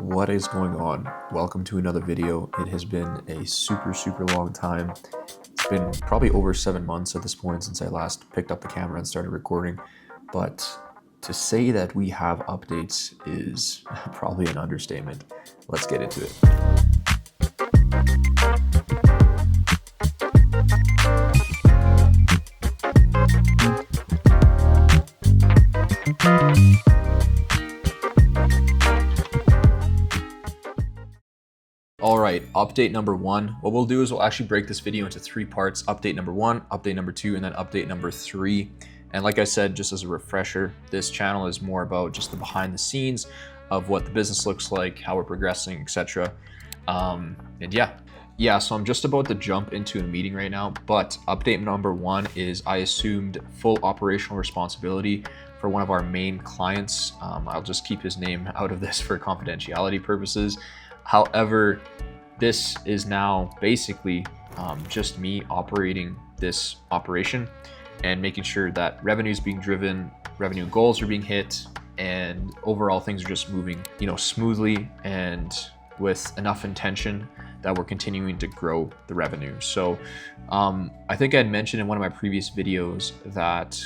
What is going on? Welcome to another video. It has been a super long time. It's been probably over 7 months at this point since I last picked up the camera and started recording, but to say that we have updates is probably an understatement. Let's get into it. All right, update number one. What we'll do is we'll actually break this video into 3 parts. Update number 1, update number 2, and then update number 3. And like I said, just as a refresher, this channel is more about just the behind the scenes of what the business looks like, how we're progressing, etc. And yeah, so I'm just about to jump into a meeting right now, but update number 1 is I assumed full operational responsibility for one of our main clients. I'll just keep his name out of this for confidentiality purposes. However, this is now basically just me operating this operation and making sure that revenue is being driven, revenue goals are being hit, and overall things are just moving, smoothly and with enough intention that we're continuing to grow the revenue. So I think I had mentioned in one of my previous videos that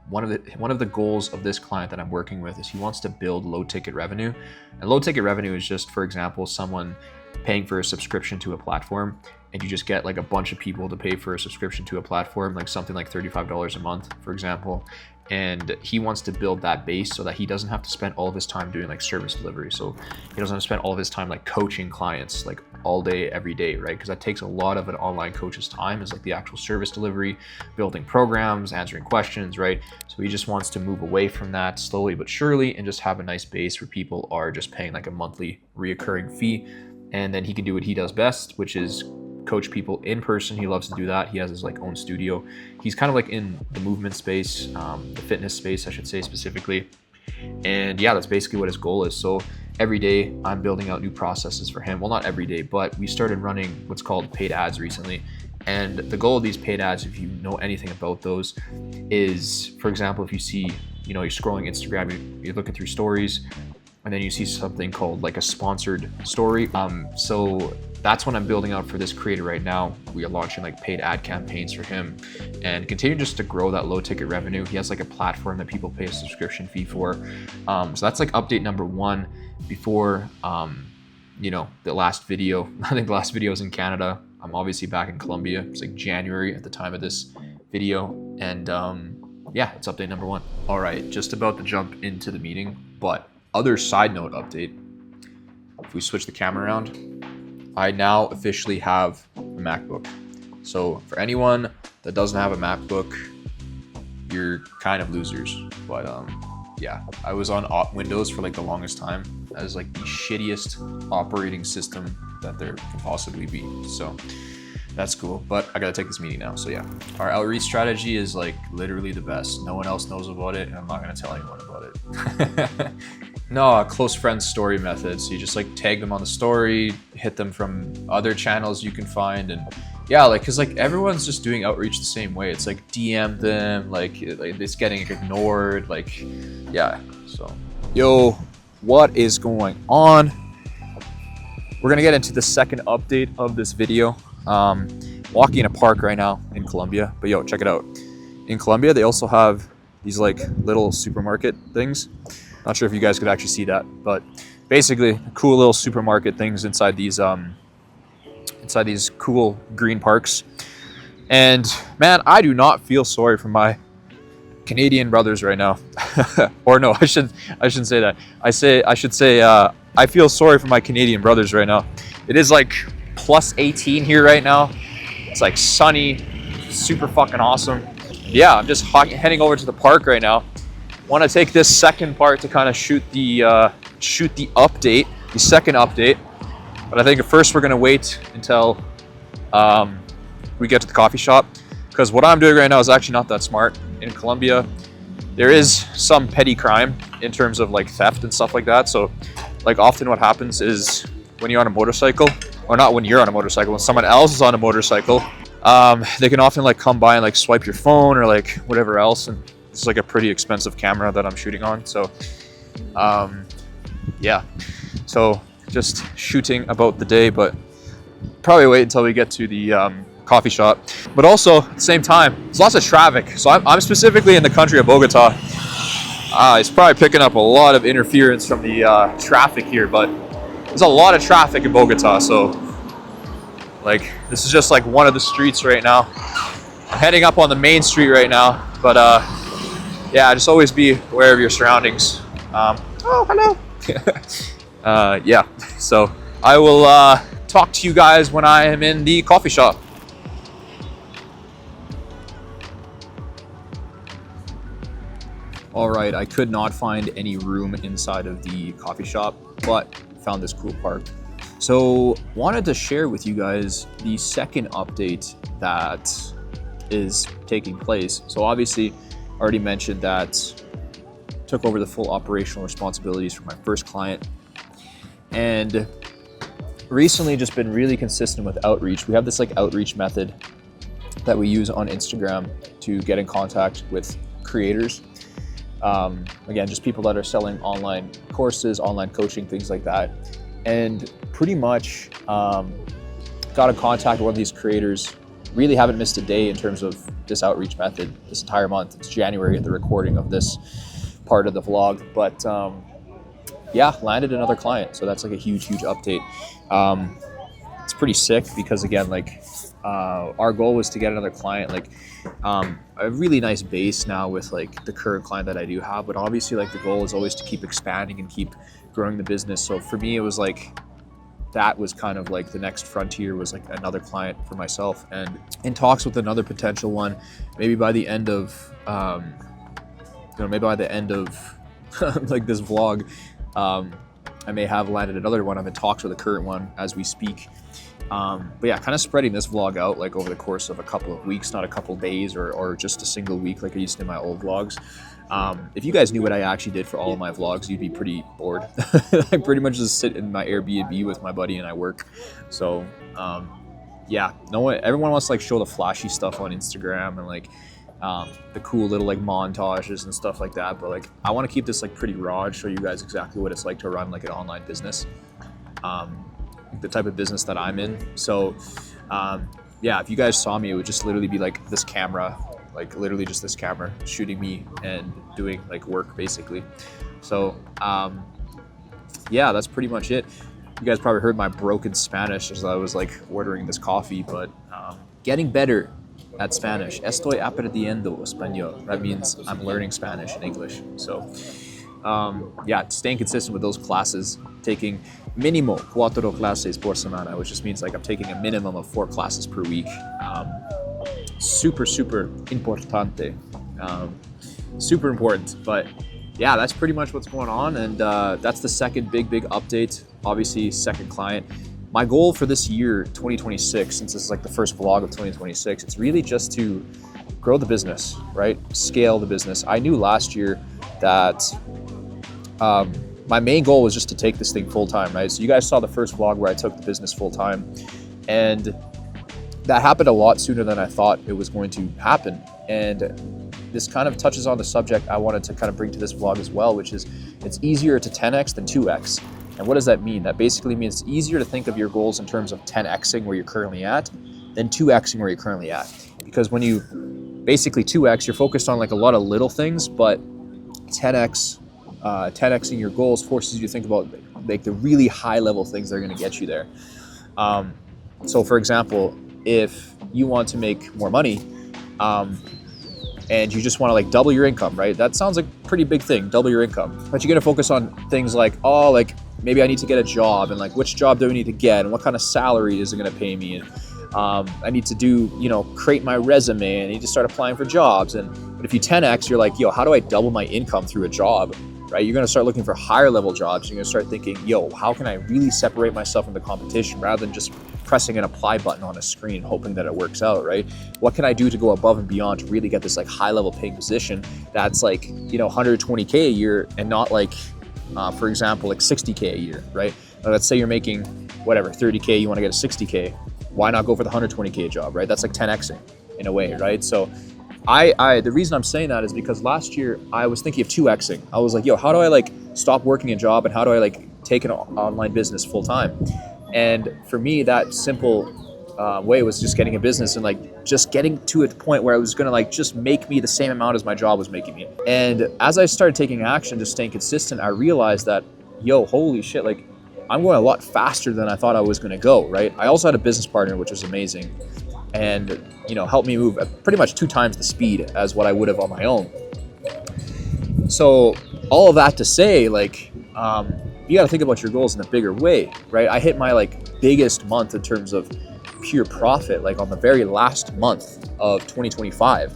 one of the goals of this client that I'm working with is he wants to build low ticket revenue. And low ticket revenue is just, for example, someone paying for a subscription to a platform, and you just get like a bunch of people to pay for a subscription to a platform, like something like $35 a month, for example. And he wants to build that base so that he doesn't have to spend all of his time doing like service delivery. So he doesn't have to spend all of his time like coaching clients like all day, every day, right? Because that takes a lot of an online coach's time, is like the actual service delivery, building programs, answering questions, right? So he just wants to move away from that slowly but surely and just have a nice base where people are just paying like a monthly reoccurring fee. And then he can do what he does best, which is coach people in person. He loves to do that. He has his like own studio. He's kind of like in the movement space, the fitness space, I should say specifically. And yeah, that's basically what his goal is. So every day I'm building out new processes for him. Well, not every day, but we started running what's called paid ads recently. And the goal of these paid ads, if you know anything about those, is, for example, if you see, you're scrolling Instagram, you're looking through stories, and then you see something called like a sponsored story. So that's what I'm building out for this creator right now. We are launching like paid ad campaigns for him and continue just to grow that low ticket revenue. He has like a platform that people pay a subscription fee for. So that's like update number 1 before, the last video. I think the last video was in Canada. I'm obviously back in Colombia. It's like January at the time of this video. And yeah, it's update number 1. All right, just about to jump into the meeting, but other side note update. If we switch the camera around, I now officially have a MacBook. So for anyone that doesn't have a MacBook, you're kind of losers. But yeah, I was on Windows for like the longest time as like the shittiest operating system that there can possibly be. So that's cool, but I gotta take this meeting now. So yeah, our outreach strategy is like literally the best. No one else knows about it, and I'm not gonna tell anyone about it. No, a close friend story method. So you just like tag them on the story, hit them from other channels you can find, and yeah, like, cause like everyone's just doing outreach the same way. It's like DM them, like it's getting ignored, like, yeah. So, yo, what is going on? We're gonna get into the second update of this video. Walking in a park right now in Colombia, but yo, check it out. In Colombia, they also have these like little supermarket things. Not sure if you guys could actually see that, but basically cool little supermarket things inside these cool green parks. And man, I do not feel sorry for my Canadian brothers right now. Or no, I shouldn't say that. I should say I feel sorry for my Canadian brothers right now. It is like plus 18 here right now. It's like sunny, super fucking awesome. Yeah, I'm just heading over to the park right now. Want to take this second part to kind of shoot the update, the second update. But I think at first we're gonna wait until we get to the coffee shop, because what I'm doing right now is actually not that smart. In Colombia, there is some petty crime in terms of like theft and stuff like that. So like often what happens is when you're on a motorcycle, or not when you're on a motorcycle, when someone else is on a motorcycle, they can often like come by and like swipe your phone or like whatever else. And it's like a pretty expensive camera that I'm shooting on. So yeah, So just shooting about the day, but probably wait until we get to the coffee shop. But also at the same time, there's lots of traffic. So I'm specifically in the country of Bogota. It's probably picking up a lot of interference from the traffic here, but there's a lot of traffic in Bogota. So like this is just like one of the streets right now. I'm heading up on the main street right now, but yeah, just always be aware of your surroundings. Oh, hello. Yeah, so I will talk to you guys when I am in the coffee shop. All right, I could not find any room inside of the coffee shop, but found this cool park. So wanted to share with you guys the second update that is taking place. So obviously already mentioned that took over the full operational responsibilities for my first client, and recently just been really consistent with outreach. We have this like outreach method that we use on Instagram to get in contact with creators. Again, just people that are selling online courses, online coaching, things like that. And pretty much got in contact with one of these creators. Really haven't missed a day in terms of this outreach method this entire month. It's January at the recording of this part of the vlog, but yeah, landed another client. So that's like a huge update. It's pretty sick because again, like our goal was to get another client, like a really nice base now with like the current client that I do have, but obviously like the goal is always to keep expanding and keep growing the business. So for me, it was like that was kind of like the next frontier was like another client for myself, and in talks with another potential one, maybe by the end of maybe by the end of like this vlog, I may have landed another one. I'm in talks with the current one as we speak. But yeah, kind of spreading this vlog out like over the course of a couple of weeks, not a couple of days or just a single week like I used to in my old vlogs. If you guys knew what I actually did for all of my vlogs, you'd be pretty bored. I pretty much just sit in my Airbnb with my buddy and I work. So yeah, everyone wants to like show the flashy stuff on Instagram and like the cool little like montages and stuff like that. But like I want to keep this like pretty raw and show you guys exactly what it's like to run like an online business. The type of business that I'm in. So yeah, if you guys saw me, it would just literally be like this camera, like literally just this camera shooting me and doing like work basically. So yeah, that's pretty much it. You guys probably heard my broken Spanish as I was like ordering this coffee, but getting better at Spanish. Estoy aprendiendo español. That means I'm learning Spanish and English. So yeah, staying consistent with those classes, taking mínimo 4 clases por semana, which just means like I'm taking a minimum of 4 classes per week. Super importante. Super important. But yeah, that's pretty much what's going on, and that's the second big update. Obviously, second client. My goal for this year, 2026, since this is like the first vlog of 2026, it's really just to grow the business, right? Scale the business. I knew last year that my main goal was just to take this thing full time, right? So you guys saw the first vlog where I took the business full time, and that happened a lot sooner than I thought it was going to happen. And this kind of touches on the subject I wanted to kind of bring to this vlog as well, which is it's easier to 10x than 2x. And what does that mean? That basically means it's easier to think of your goals in terms of 10xing where you're currently at than 2xing where you're currently at. Because when you basically 2x, you're focused on like a lot of little things, but 10xing your goals forces you to think about like the really high level things that are going to get you there. So for example, if you want to make more money and you just want to like double your income, right? That sounds like a pretty big thing, double your income. But you're going to focus on things like, oh, like maybe I need to get a job, and like which job do I need to get, and what kind of salary is it going to pay me, and I need to do, create my resume, and I need to start applying for jobs. But if you 10x, you're like, yo, how do I double my income through a job, right? You're going to start looking for higher level jobs. You're going to start thinking, yo, how can I really separate myself from the competition rather than just pressing an apply button on a screen hoping that it works out, right? What can I do to go above and beyond to really get this like high level paying position that's like, 120K a year and not like, for example, like 60K a year, right? Let's say you're making whatever, 30K, you want to get a 60K. Why not go for the 120K job, right? That's like 10xing in a way, right? So the reason I'm saying that is because last year I was thinking of 2xing. I was like, yo, how do I like stop working a job, and how do I like take an online business full time. And for me, that simple way was just getting a business and like just getting to a point where I was gonna like just make me the same amount as my job was making me. And as I started taking action, just staying consistent, I realized that, yo, holy shit, like I'm going a lot faster than I thought I was gonna go, right? I also had a business partner, which was amazing, and helped me move at pretty much 2 times the speed as what I would have on my own. So all of that to say, like, you got to think about your goals in a bigger way, right? I hit my like biggest month in terms of pure profit, like on the very last month of 2025.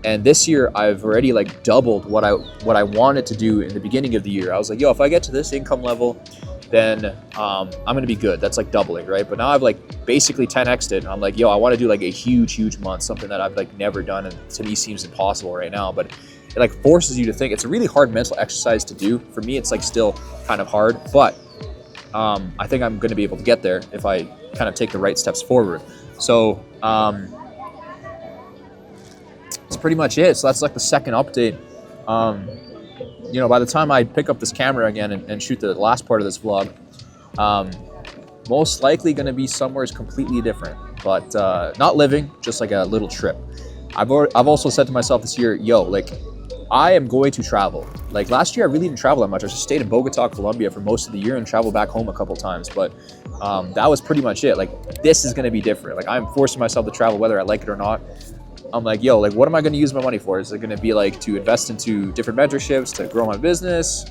And this year I've already like doubled what I wanted to do in the beginning of the year. I was like, yo, if I get to this income level, then I'm going to be good. That's like doubling, right? But now I've like basically 10x'd it. And I'm like, yo, I want to do like a huge month, something that I've like never done. And to me seems impossible right now, but it like forces you to think. It's a really hard mental exercise to do. For me, it's like still kind of hard, but I think I'm going to be able to get there if I kind of take the right steps forward. So that's pretty much it. So that's like the second update. By the time I pick up this camera again and shoot the last part of this vlog, most likely going to be somewhere completely different, but not living, just like a little trip. I've also said to myself this year, yo, like I am going to travel. Like last year, I really didn't travel that much. I just stayed in Bogota, Colombia for most of the year and traveled back home a couple times. But that was pretty much it. Like this is going to be different. Like I'm forcing myself to travel whether I like it or not. I'm like, yo, like what am I going to use my money for? Is it going to be like to invest into different mentorships, to grow my business?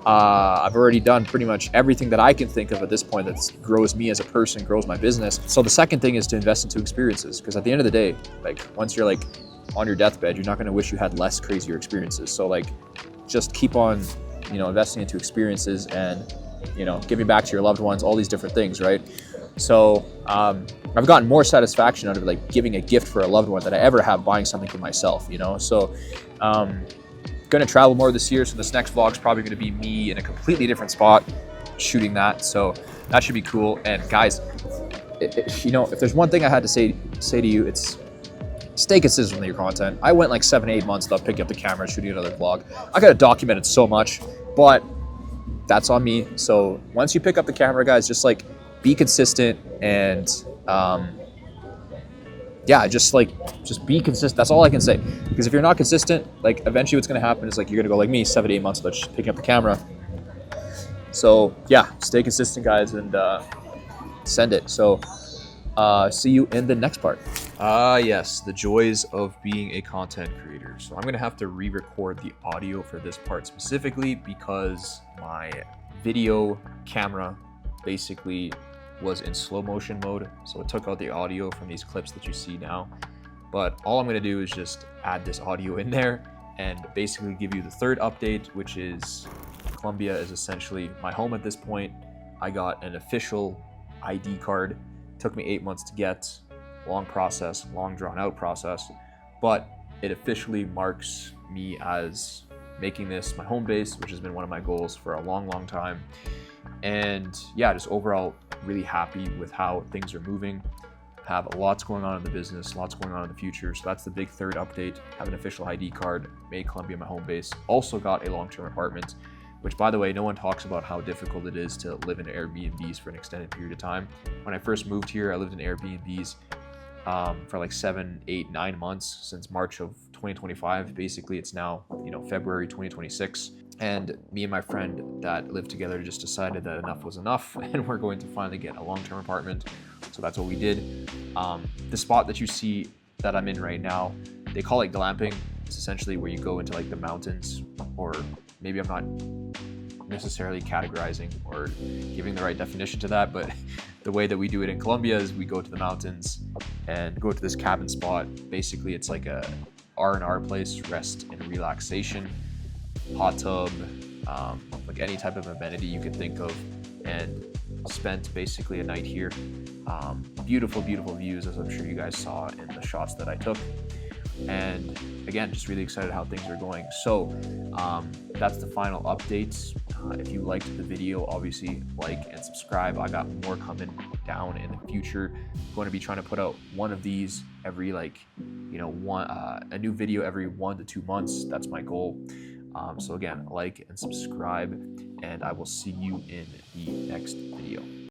I've already done pretty much everything that I can think of at this point that grows me as a person, grows my business. So the second thing is to invest into experiences, because at the end of the day, like once you're like on your deathbed, you're not going to wish you had less crazier experiences. So like just keep on, investing into experiences and, giving back to your loved ones, all these different things, right? So I've gotten more satisfaction out of like giving a gift for a loved one than I ever have buying something for myself, So going to travel more this year. So this next vlog is probably going to be me in a completely different spot shooting that. So that should be cool. And guys, if there's one thing I had to say to you, it's stay consistent with your content. I went like 7-8 months without picking up the camera and shooting another vlog. I got to document it so much, but that's on me. So once you pick up the camera, guys, just like be consistent and just be consistent. That's all I can say. Because if you're not consistent, like eventually what's going to happen is like you're going to go like me, 7-8 months without just picking up the camera. So yeah, stay consistent, guys, and send it. So see you in the next part. Yes, the joys of being a content creator. So I'm going to have to re-record the audio for this part specifically because my video camera basically was in slow motion mode. So it took out the audio from these clips that you see now. But all I'm going to do is just add this audio in there and basically give you the third update, which is Colombia is essentially my home at this point. I got an official ID card. Took me 8 months to get. Long process, long drawn out process, but it officially marks me as making this my home base, which has been one of my goals for a long time. And yeah, just overall really happy with how things are moving. Have lots going on in the business, lots going on in the future. So that's the big third update. Have an official ID card, made Colombia my home base. Also got a long-term apartment, which, by the way, no one talks about how difficult it is to live in Airbnbs for an extended period of time. When I first moved here, I lived in Airbnbs for like 7, 8, 9 months since March of 2025. Basically, it's now, February 2026. And me and my friend that lived together just decided that enough was enough and we're going to finally get a long-term apartment. So that's what we did. The spot that you see that I'm in right now, they call it glamping. It's essentially where you go into like the mountains, or maybe I'm not necessarily categorizing or giving the right definition to that, but the way that we do it in Colombia is we go to the mountains and go to this cabin spot. Basically, it's like a R&R place, rest and relaxation, hot tub, like any type of amenity you could think of, and spent basically a night here. Beautiful views, as I'm sure you guys saw in the shots that I took. And again, just really excited how things are going. So that's the final updates. If you liked the video, obviously like and subscribe. I got more coming down in the future. I'm going to be trying to put out one of these every a new video every 1 to 2 months. That's my goal. So again, like and subscribe, and I will see you in the next video.